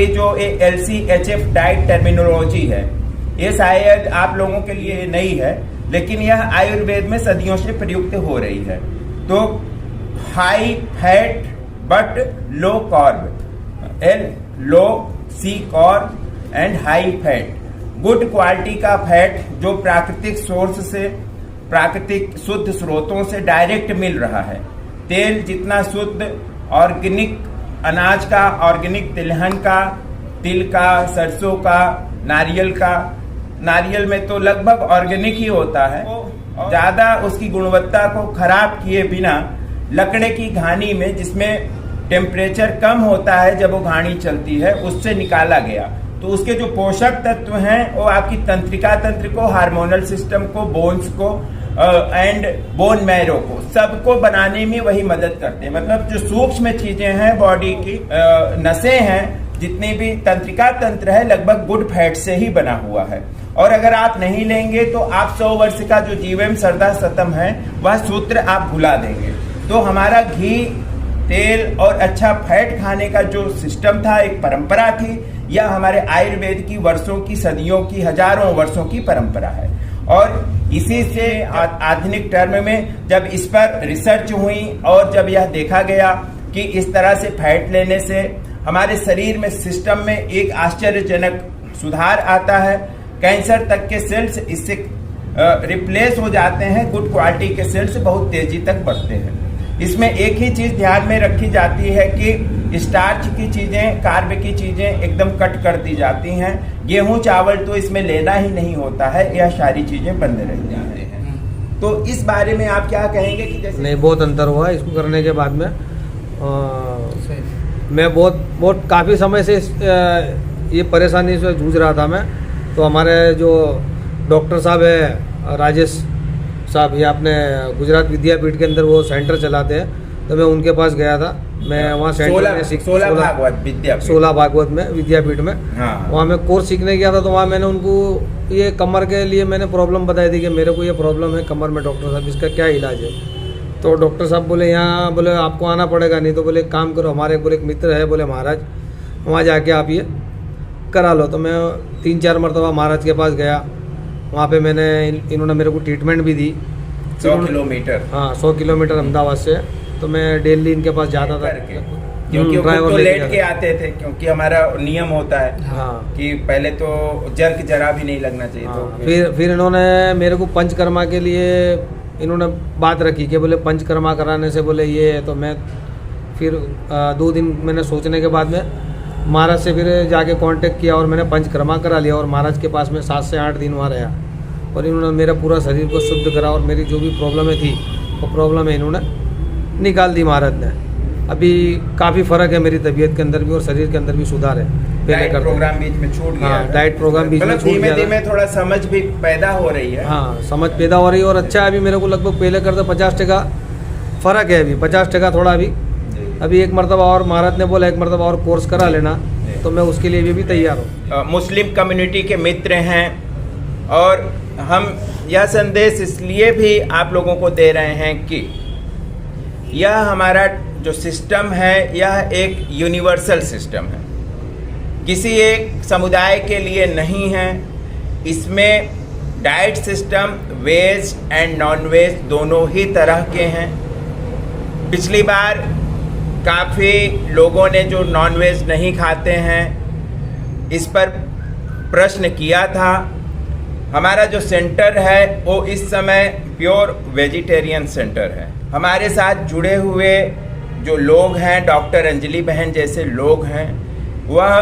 ये जो LCHF diet terminology है, ये शायद आप लोगों के लिए नई है, लेकिन यह आयुर्वेद में सदियों से प्रयुक्त हो रही है। तो high fat but low carb, low सी carb and high fat, good quality का फैट जो प्राकृतिक सोर्स से, प्राकृतिक शुद्ध स्रोतों से डायरेक्ट मिल रहा है। तेल जितना शुद्ध, ऑर्गेनिक अनाज का, ऑर्गेनिक तिलहन का, तिल का, सरसों का, नारियल का, नारियल में तो लगभग ऑर्गेनिक ही होता है। ज्यादा उसकी गुणवत्ता को खराब किए बिना लकड़े की घानी में, जिसमें टेम्परेचर कम होता है जब वो घानी चलती है, उससे निकाला गया। तो उसके जो पोषक तत्व हैं वो आपकी तंत्रिका तंत्र को, हार्मोनल सिस्टम को, बोन्स को एंड बोन मैरो को, सबको बनाने में वही मदद करते हैं। मतलब जो सूक्ष्म चीजें हैं बॉडी की, नसें हैं, जितनी भी तंत्रिका तंत्र है, लगभग गुड फैट से ही बना हुआ है। और अगर आप नहीं लेंगे तो आप 100 वर्ष का जो जीवन सरदा सतम है, वह सूत्र आप भुला देंगे। तो हमारा घी, तेल और अच्छा फैट खाने का जो सिस्टम था, एक परंपरा थी, यह हमारे आयुर्वेद की वर्षों की, सदियों की, हजारों वर्षों की परंपरा है। और इसी से आधुनिक टर्म में जब इस पर रिसर्च हुई और जब यह देखा गया कि इस तरह से फैट लेने से हमारे शरीर में, सिस्टम में एक आश्चर्यजनक सुधार आता है। कैंसर तक के सेल्स इससे रिप्लेस हो जाते हैं, गुड क्वालिटी के सेल्स बहुत तेजी तक बढ़ते हैं। इसमें एक ही चीज ध्यान में रखी जाती है कि स्टार्च की चीजें, कार्ब की चीजें एकदम कट कर दी जाती हैं। गेहूं चावल तो इसमें लेना ही नहीं होता है, यह सारी चीजें बंद रह जाती हैं। तो इस बारे में आप क्या कहेंगे कि जैसे नहीं, बहुत अंतर हुआ इसको करने के बाद में। मैं बहुत काफ़ी समय से ये परेशानी से जूझ रहा था मैं। तो हमारे जो डॉक्टर साहब है, राजेश साहब, ये अपने गुजरात विद्यापीठ के अंदर वो सेंटर चलाते हैं, तो मैं उनके पास गया था। मैं वहाँ सेंटर में 16 भागवत में विद्यापीठ में, वहाँ मैं कोर्स सीखने गया था। तो वहाँ मैंने उनको ये कमर के लिए मैंने प्रॉब्लम बताई थी कि मेरे को ये प्रॉब्लम है कमर में, डॉक्टर साहब इसका क्या इलाज है। तो डॉक्टर साहब बोले यहाँ, बोले आपको आना पड़ेगा, नहीं तो बोले एक काम करो, हमारे बोले एक मित्र है, बोले महाराज, वहाँ जाके आप ये करा लो। तो मैं 3-4 मरतबा महाराज के पास गया। वहाँ पे मैंने इन्होंने मेरे को ट्रीटमेंट भी दी। 100 किलोमीटर, हाँ 100 किलोमीटर अहमदाबाद से। तो मैं डेली इनके पास जाता था, क्योंकि ड्राइवर तो लेट के आते थे, क्योंकि हमारा नियम होता है हाँ कि पहले तो जर्क जरा भी नहीं लगना चाहिए। हाँ, तो फिर इन्होंने मेरे को पंचकर्मा के लिए इन्होंने बात रखी कि बोले पंचकर्मा कराने से बोले ये है। तो मैं फिर 2 दिन मैंने सोचने के बाद में महाराज से फिर जाके कांटेक्ट किया और मैंने पंचकर्मा करा लिया। और महाराज के पास में 7 से 8 दिन वहाँ रहा और इन्होंने मेरा पूरा शरीर को शुद्ध करा और मेरी जो भी प्रॉब्लमें थी वो प्रॉब्लम इन्होंने निकाल दी महाराज ने। अभी काफ़ी फ़र्क है मेरी तबीयत के अंदर भी और शरीर के अंदर भी सुधार है। पहले प्रोग्राम बीच में छूट गया। हाँ, डाइट प्रोग्राम बीच में छूट गया। धीमे-धीमे थोड़ा समझ भी पैदा हो रही है। हाँ, समझ पैदा हो रही है और अच्छा अभी मेरे को लगभग पहले करते 50% फ़र्क है। अभी 50% थोड़ा अभी एक मरतबा और महाराज ने बोला एक मरतबा और कोर्स करा लेना, तो मैं उसके लिए भी तैयार हूँ। मुस्लिम कम्युनिटी के मित्र हैं और हम यह संदेश इसलिए भी आप लोगों को दे रहे हैं कि यह हमारा जो सिस्टम है, यह एक यूनिवर्सल सिस्टम है, किसी एक समुदाय के लिए नहीं है। इसमें diet system veg and non veg दोनों ही तरह के हैं। पिछली बार काफ़ी लोगों ने जो नॉन वेज नहीं खाते हैं इस पर प्रश्न किया था। हमारा जो सेंटर है वो इस समय प्योर वेजिटेरियन सेंटर है। हमारे साथ जुड़े हुए जो लोग हैं, डॉक्टर अंजलि बहन जैसे लोग हैं, वह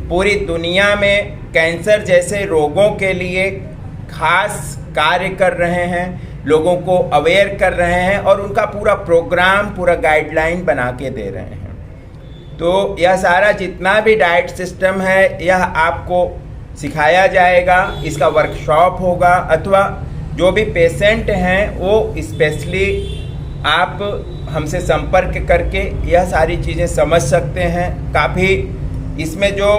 पूरी दुनिया में कैंसर जैसे रोगों के लिए खास कार्य कर रहे हैं, लोगों को अवेयर कर रहे हैं और उनका पूरा प्रोग्राम, पूरा गाइडलाइन बना के दे रहे हैं। तो यह सारा जितना भी डाइट सिस्टम है यह आपको सिखाया जाएगा, इसका वर्कशॉप होगा, अथवा जो भी पेशेंट हैं वो स्पेशली आप हमसे संपर्क करके यह सारी चीज़ें समझ सकते हैं। काफ़ी इसमें जो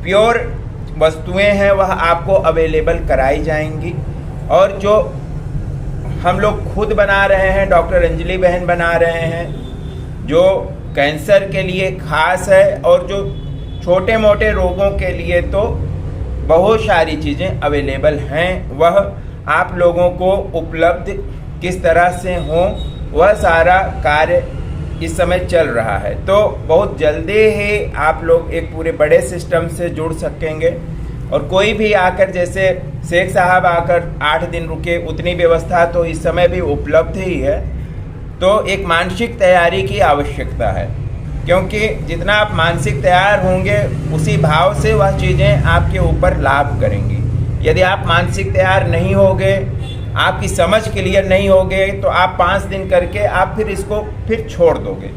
प्योर वस्तुएं हैं वह आपको अवेलेबल कराई जाएंगी और जो हम लोग खुद बना रहे हैं, डॉक्टर अंजलि बहन बना रहे हैं, जो कैंसर के लिए खास है और जो छोटे मोटे रोगों के लिए तो बहुत सारी चीज़ें अवेलेबल हैं, वह आप लोगों को उपलब्ध किस तरह से हों वह सारा कार्य इस समय चल रहा है। तो बहुत जल्दी ही आप लोग एक पूरे बड़े सिस्टम से जुड़ सकेंगे और कोई भी आकर, जैसे शेख साहब आकर 8 दिन रुके, उतनी व्यवस्था तो इस समय भी उपलब्ध ही है। तो एक मानसिक तैयारी की आवश्यकता है, क्योंकि जितना आप मानसिक तैयार होंगे उसी भाव से वह चीज़ें आपके ऊपर लाभ करेंगी। यदि आप मानसिक तैयार नहीं होगे, आपकी समझ क्लियर नहीं होगे, तो आप 5 दिन करके आप फिर इसको फिर छोड़ दोगे।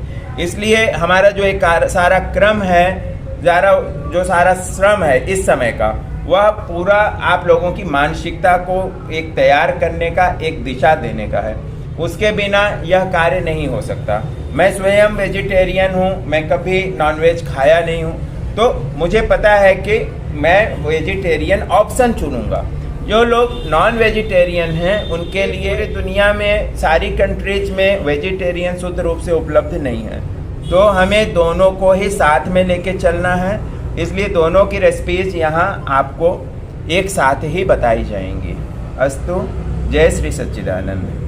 इसलिए हमारा जो एक सारा क्रम है, जो सारा श्रम है इस समय का, वह पूरा आप लोगों की मानसिकता को एक तैयार करने का, एक दिशा देने का है। उसके बिना यह कार्य नहीं हो सकता। मैं स्वयं वेजिटेरियन हूँ, मैं कभी नॉनवेज खाया नहीं हूँ, तो मुझे पता है कि मैं वेजिटेरियन ऑप्शन चुनूँगा। जो लोग नॉन वेजिटेरियन हैं उनके लिए दुनिया में सारी कंट्रीज में वेजिटेरियन शुद्ध रूप से उपलब्ध नहीं है। तो हमें दोनों को ही साथ में लेके चलना है, इसलिए दोनों की रेसिपीज यहाँ आपको एक साथ ही बताई जाएंगी। अस्तु, जय श्री सच्चिदानंद।